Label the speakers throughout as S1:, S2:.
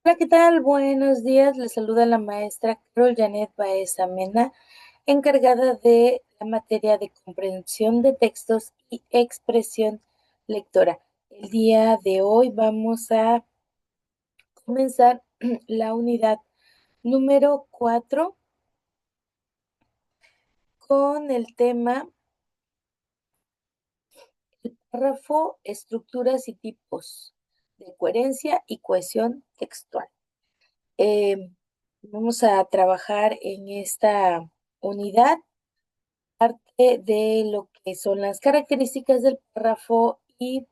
S1: Hola, ¿qué tal? Buenos días. Les saluda la maestra Carol Janet Baeza Mena, encargada de la materia de comprensión de textos y expresión lectora. El día de hoy vamos a comenzar la unidad número 4 con el tema el párrafo, estructuras y tipos de coherencia y cohesión textual. Eh, Vamos a trabajar en esta unidad parte de lo que son las características del párrafo y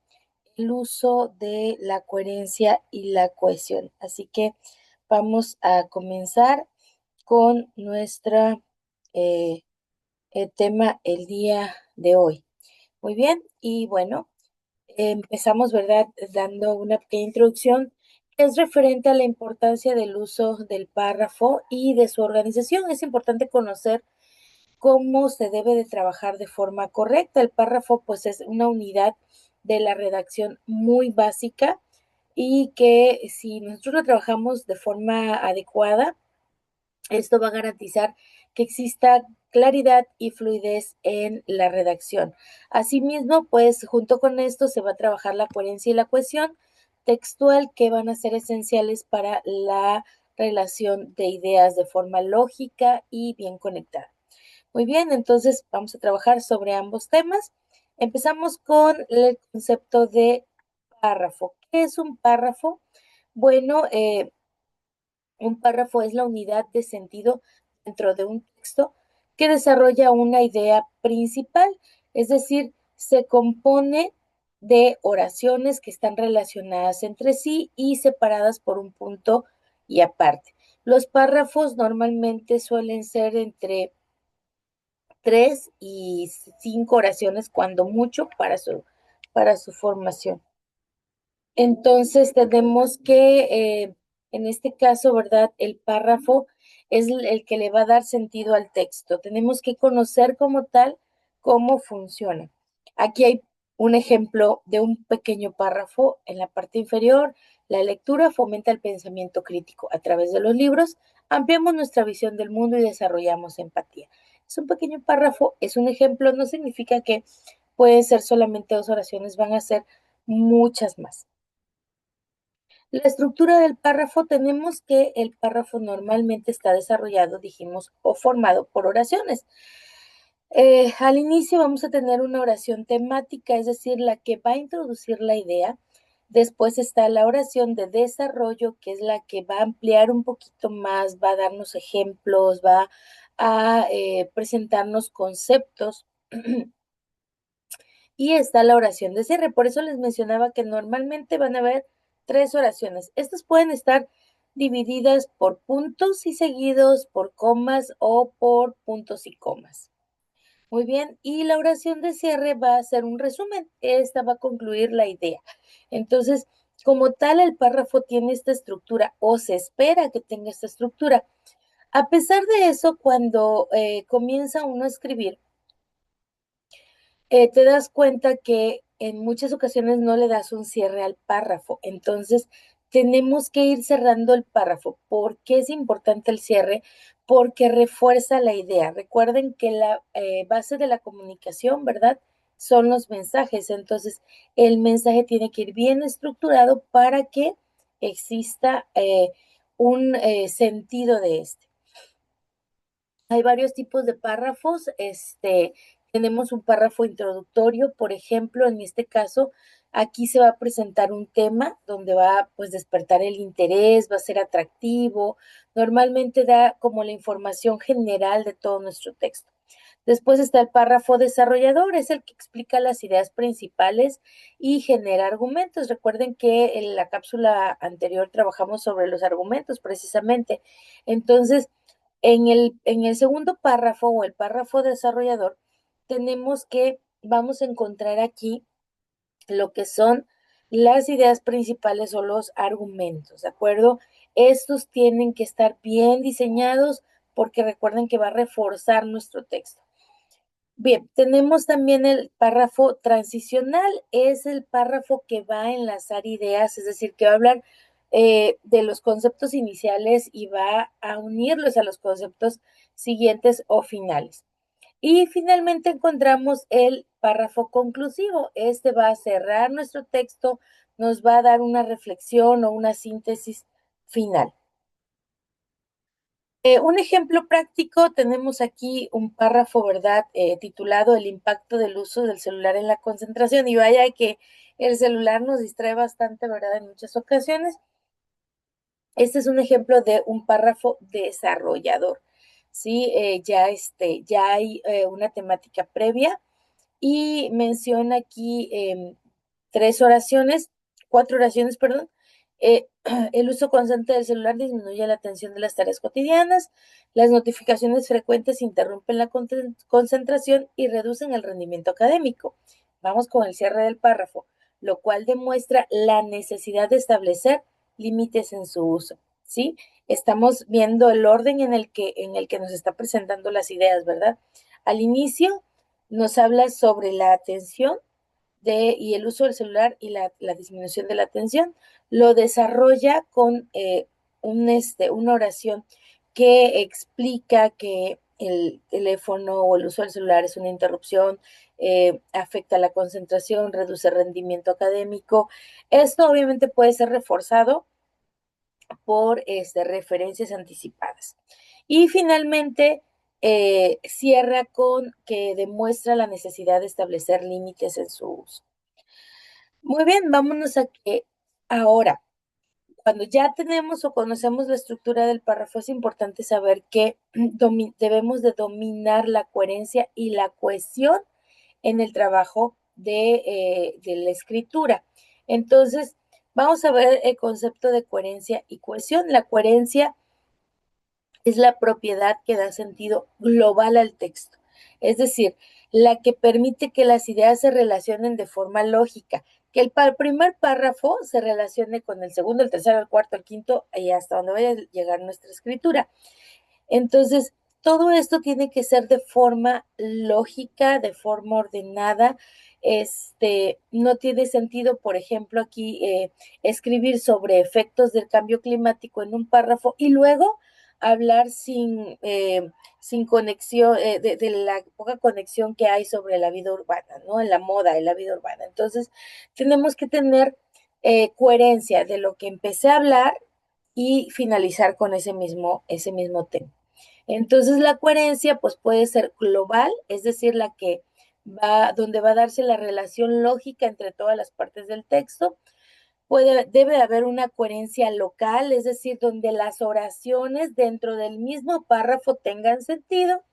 S1: el uso de la coherencia y la cohesión. Así que vamos a comenzar con nuestro tema el día de hoy. Muy bien, y bueno, empezamos, ¿verdad? Dando una pequeña introducción que es referente a la importancia del uso del párrafo y de su organización. Es importante conocer cómo se debe de trabajar de forma correcta. El párrafo, pues, es una unidad de la redacción muy básica y que si nosotros lo trabajamos de forma adecuada, esto va a garantizar que exista claridad y fluidez en la redacción. Asimismo, pues junto con esto se va a trabajar la coherencia y la cohesión textual que van a ser esenciales para la relación de ideas de forma lógica y bien conectada. Muy bien, entonces vamos a trabajar sobre ambos temas. Empezamos con el concepto de párrafo. ¿Qué es un párrafo? Bueno, un párrafo es la unidad de sentido dentro de un texto que desarrolla una idea principal, es decir, se compone de oraciones que están relacionadas entre sí y separadas por un punto y aparte. Los párrafos normalmente suelen ser entre 3 y 5 oraciones, cuando mucho, para su formación. Entonces tenemos que, en este caso, ¿verdad? El párrafo es el que le va a dar sentido al texto. Tenemos que conocer como tal cómo funciona. Aquí hay un ejemplo de un pequeño párrafo en la parte inferior. La lectura fomenta el pensamiento crítico. A través de los libros, ampliamos nuestra visión del mundo y desarrollamos empatía. Es un pequeño párrafo, es un ejemplo, no significa que pueden ser solamente 2 oraciones, van a ser muchas más. La estructura del párrafo, tenemos que el párrafo normalmente está desarrollado, dijimos, o formado por oraciones. Al inicio vamos a tener una oración temática, es decir, la que va a introducir la idea. Después está la oración de desarrollo, que es la que va a ampliar un poquito más, va a darnos ejemplos, va a presentarnos conceptos. Y está la oración de cierre. Por eso les mencionaba que normalmente van a haber 3 oraciones. Estas pueden estar divididas por puntos y seguidos por comas o por puntos y comas. Muy bien, y la oración de cierre va a ser un resumen. Esta va a concluir la idea. Entonces, como tal, el párrafo tiene esta estructura o se espera que tenga esta estructura. A pesar de eso, cuando comienza uno a escribir, te das cuenta que en muchas ocasiones no le das un cierre al párrafo. Entonces, tenemos que ir cerrando el párrafo. ¿Por qué es importante el cierre? Porque refuerza la idea. Recuerden que la base de la comunicación, ¿verdad? Son los mensajes. Entonces, el mensaje tiene que ir bien estructurado para que exista un sentido de este. Hay varios tipos de párrafos. Tenemos un párrafo introductorio, por ejemplo, en este caso, aquí se va a presentar un tema donde va pues despertar el interés, va a ser atractivo. Normalmente da como la información general de todo nuestro texto. Después está el párrafo desarrollador, es el que explica las ideas principales y genera argumentos. Recuerden que en la cápsula anterior trabajamos sobre los argumentos precisamente. Entonces, en el segundo párrafo o el párrafo desarrollador, tenemos que, vamos a encontrar aquí lo que son las ideas principales o los argumentos, ¿de acuerdo? Estos tienen que estar bien diseñados porque recuerden que va a reforzar nuestro texto. Bien, tenemos también el párrafo transicional, es el párrafo que va a enlazar ideas, es decir, que va a hablar de los conceptos iniciales y va a unirlos a los conceptos siguientes o finales. Y finalmente encontramos el párrafo conclusivo. Este va a cerrar nuestro texto, nos va a dar una reflexión o una síntesis final. Un ejemplo práctico, tenemos aquí un párrafo, ¿verdad? Titulado El impacto del uso del celular en la concentración. Y vaya que el celular nos distrae bastante, ¿verdad? En muchas ocasiones. Este es un ejemplo de un párrafo desarrollador. Sí, ya hay una temática previa y menciona aquí tres oraciones, cuatro oraciones, perdón. Eh, el uso constante del celular disminuye la atención de las tareas cotidianas, las notificaciones frecuentes interrumpen la concentración y reducen el rendimiento académico. Vamos con el cierre del párrafo, lo cual demuestra la necesidad de establecer límites en su uso, ¿sí? Estamos viendo el orden en el que nos está presentando las ideas, ¿verdad? Al inicio nos habla sobre la atención y el uso del celular y la disminución de la atención. Lo desarrolla con una oración que explica que el teléfono o el uso del celular es una interrupción, afecta la concentración, reduce el rendimiento académico. Esto obviamente puede ser reforzado por referencias anticipadas. Y finalmente, cierra con que demuestra la necesidad de establecer límites en su uso. Muy bien, vámonos a que ahora, cuando ya tenemos o conocemos la estructura del párrafo, es importante saber que debemos de dominar la coherencia y la cohesión en el trabajo de la escritura. Entonces, vamos a ver el concepto de coherencia y cohesión. La coherencia es la propiedad que da sentido global al texto, es decir, la que permite que las ideas se relacionen de forma lógica, que el primer párrafo se relacione con el segundo, el tercero, el cuarto, el quinto y hasta donde vaya a llegar nuestra escritura. Entonces, todo esto tiene que ser de forma lógica, de forma ordenada. No tiene sentido, por ejemplo, aquí escribir sobre efectos del cambio climático en un párrafo y luego hablar sin conexión, de la poca conexión que hay sobre la vida urbana, ¿no? En la moda, en la vida urbana. Entonces, tenemos que tener coherencia de lo que empecé a hablar y finalizar con ese mismo tema. Entonces la coherencia pues puede ser global, es decir, donde va a darse la relación lógica entre todas las partes del texto. Debe haber una coherencia local, es decir, donde las oraciones dentro del mismo párrafo tengan sentido.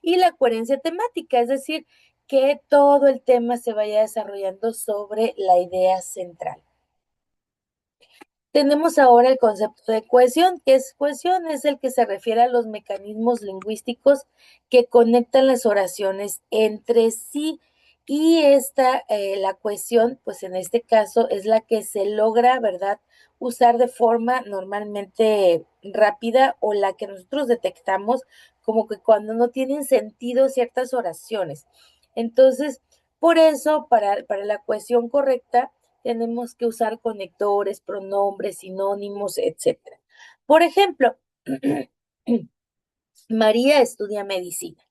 S1: Y la coherencia temática, es decir, que todo el tema se vaya desarrollando sobre la idea central. Tenemos ahora el concepto de cohesión, que es cohesión, es el que se refiere a los mecanismos lingüísticos que conectan las oraciones entre sí. Y la cohesión, pues en este caso es la que se logra, ¿verdad? Usar de forma normalmente rápida o la que nosotros detectamos como que cuando no tienen sentido ciertas oraciones. Entonces, por eso, para la cohesión correcta, tenemos que usar conectores, pronombres, sinónimos, etcétera. Por ejemplo, María estudia medicina.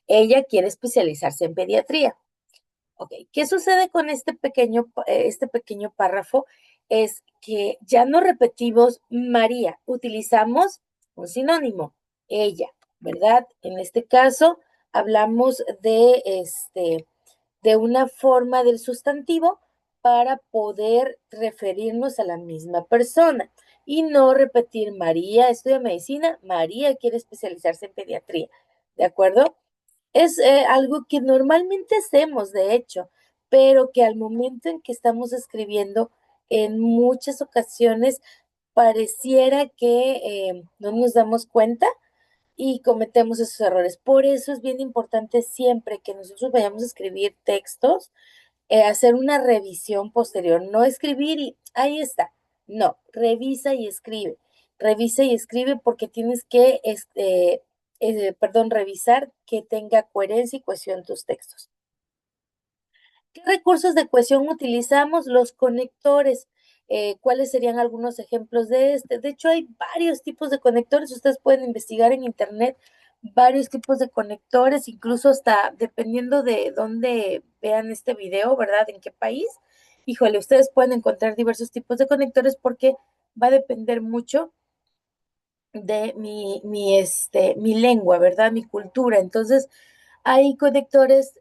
S1: Ella quiere especializarse en pediatría. Ok, ¿qué sucede con este pequeño párrafo? Es que ya no repetimos María, utilizamos un sinónimo, ella, ¿verdad? En este caso, hablamos de una forma del sustantivo para poder referirnos a la misma persona y no repetir María estudia medicina, María quiere especializarse en pediatría, ¿de acuerdo? Es algo que normalmente hacemos, de hecho, pero que al momento en que estamos escribiendo, en muchas ocasiones pareciera que no nos damos cuenta y cometemos esos errores. Por eso es bien importante siempre que nosotros vayamos a escribir textos, hacer una revisión posterior, no escribir y ahí está. No, revisa y escribe. Revisa y escribe porque tienes que, revisar que tenga coherencia y cohesión tus textos. ¿Qué recursos de cohesión utilizamos? Los conectores. ¿Cuáles serían algunos ejemplos de este? De hecho, hay varios tipos de conectores. Ustedes pueden investigar en internet varios tipos de conectores, incluso hasta dependiendo de dónde vean este video, ¿verdad? En qué país. Híjole, ustedes pueden encontrar diversos tipos de conectores porque va a depender mucho de mi lengua, ¿verdad? Mi cultura. Entonces, hay conectores,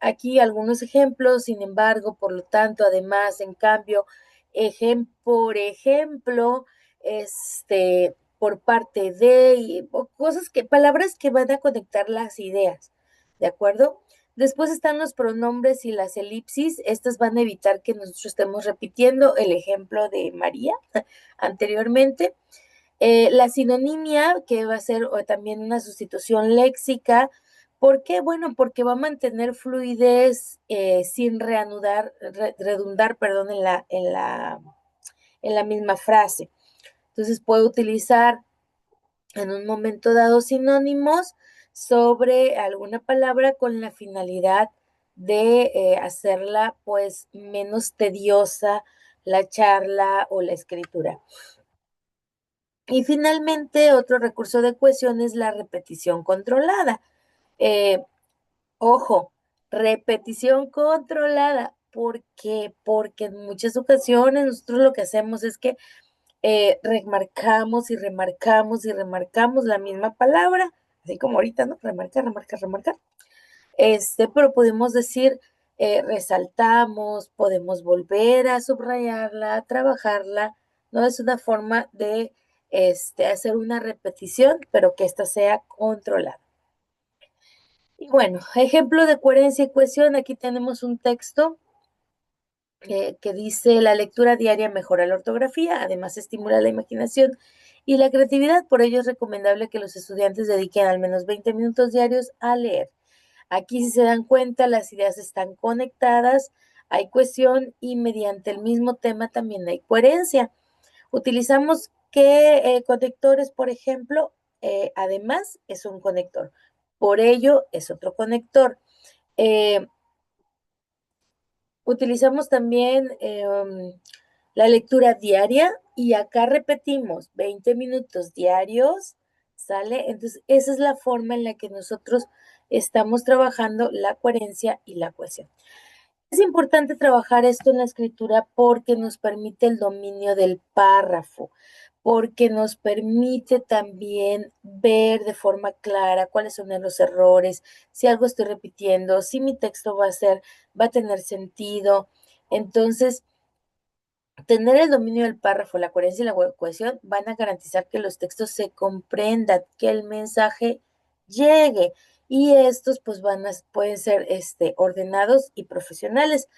S1: aquí algunos ejemplos, sin embargo, por lo tanto, además, en cambio, por ejemplo, por parte de, palabras que van a conectar las ideas, ¿de acuerdo? Después están los pronombres y las elipsis. Estas van a evitar que nosotros estemos repitiendo el ejemplo de María anteriormente. La sinonimia, que va a ser también una sustitución léxica. ¿Por qué? Bueno, porque va a mantener fluidez sin redundar, perdón, en la misma frase. Entonces puedo utilizar en un momento dado sinónimos sobre alguna palabra con la finalidad de hacerla pues menos tediosa la charla o la escritura. Y finalmente, otro recurso de cohesión es la repetición controlada. Eh, Ojo, repetición controlada. ¿Por qué? Porque en muchas ocasiones nosotros lo que hacemos es que remarcamos y remarcamos y remarcamos la misma palabra, así como ahorita, ¿no? Remarcar, remarcar, remarcar. Pero podemos decir, resaltamos, podemos volver a subrayarla, a trabajarla, ¿no? Es una forma de hacer una repetición, pero que ésta sea controlada. Y bueno, ejemplo de coherencia y cohesión, aquí tenemos un texto que dice, la lectura diaria mejora la ortografía, además estimula la imaginación y la creatividad, por ello es recomendable que los estudiantes dediquen al menos 20 minutos diarios a leer. Aquí, si se dan cuenta, las ideas están conectadas, hay cohesión y mediante el mismo tema también hay coherencia. Utilizamos qué conectores, por ejemplo, además es un conector. Por ello es otro conector. Eh, Utilizamos también la lectura diaria y acá repetimos 20 minutos diarios, ¿sale? Entonces, esa es la forma en la que nosotros estamos trabajando la coherencia y la cohesión. Es importante trabajar esto en la escritura porque nos permite el dominio del párrafo, porque nos permite también ver de forma clara cuáles son los errores, si algo estoy repitiendo, si mi texto va a tener sentido. Entonces, tener el dominio del párrafo, la coherencia y la cohesión van a garantizar que los textos se comprendan, que el mensaje llegue y estos pues pueden ser ordenados y profesionales.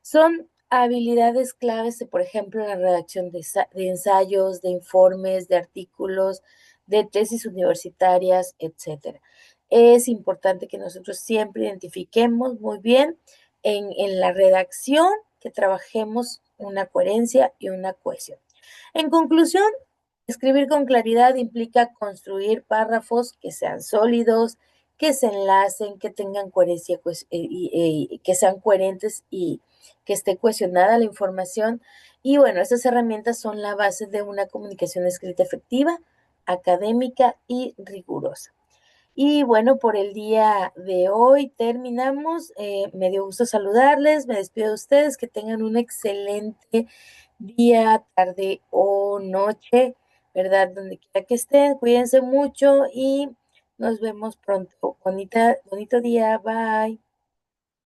S1: Son habilidades claves, por ejemplo, en la redacción de ensayos, de informes, de artículos, de tesis universitarias, etcétera. Es importante que nosotros siempre identifiquemos muy bien en la redacción que trabajemos una coherencia y una cohesión. En conclusión, escribir con claridad implica construir párrafos que sean sólidos, que se enlacen, que tengan coherencia y que sean coherentes y que esté cohesionada la información. Y bueno, estas herramientas son la base de una comunicación escrita efectiva, académica y rigurosa. Y bueno, por el día de hoy terminamos. Me dio gusto saludarles. Me despido de ustedes. Que tengan un excelente día, tarde o noche, ¿verdad? Donde quiera que estén. Cuídense mucho y nos vemos pronto. Bonito día. Bye.